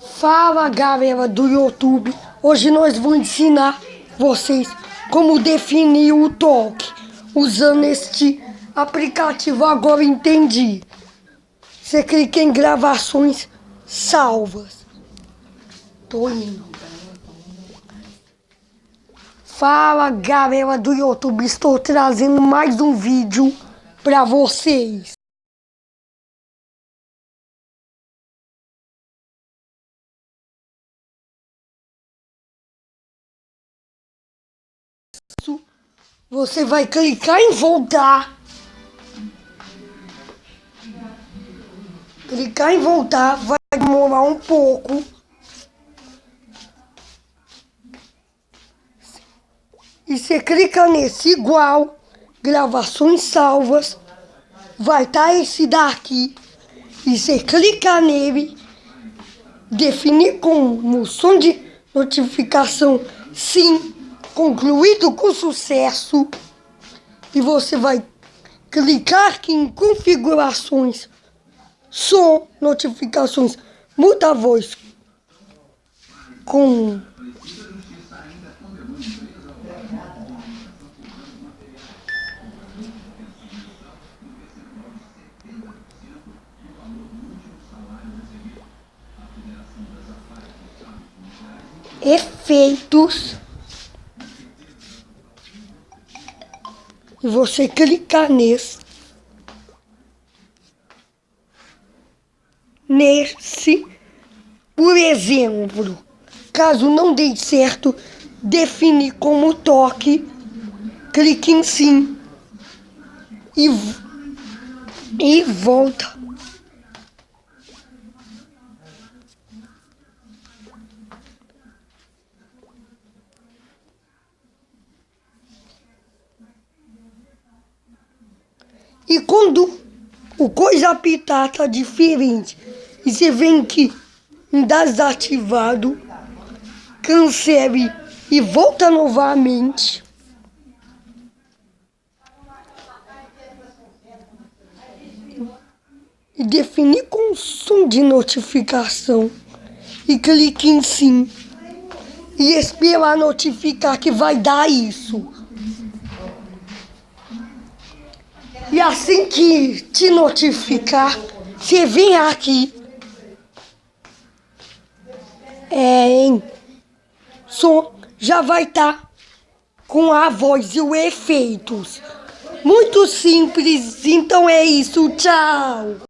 Fala galera do YouTube, hoje nós vamos ensinar vocês como definir o toque usando este aplicativo. Agora entendi. Você clica em gravações salvas. Tô indo. Fala galera do YouTube, estou trazendo mais um vídeo para vocês. Você vai clicar em voltar. Clicar em voltar vai demorar um pouco. E você clica nesse igual, gravações salvas, vai estar esse daqui. E você clica nele, definir como som de notificação sim, concluído com sucesso. E você vai clicar aqui em configurações, som, notificações, muda a voz com efeitos. E você clicar nesse, por exemplo, caso não dê certo, definir como toque, clique em sim e volta. E quando o coisa apitar tá diferente e você vem aqui em desativado, cancele e volta novamente. E definir com som de notificação e clique em sim e esperar notificar que vai dar isso. E assim que te notificar, você vem aqui em som, já vai estar com a voz e os efeitos. Muito simples, então é isso, tchau!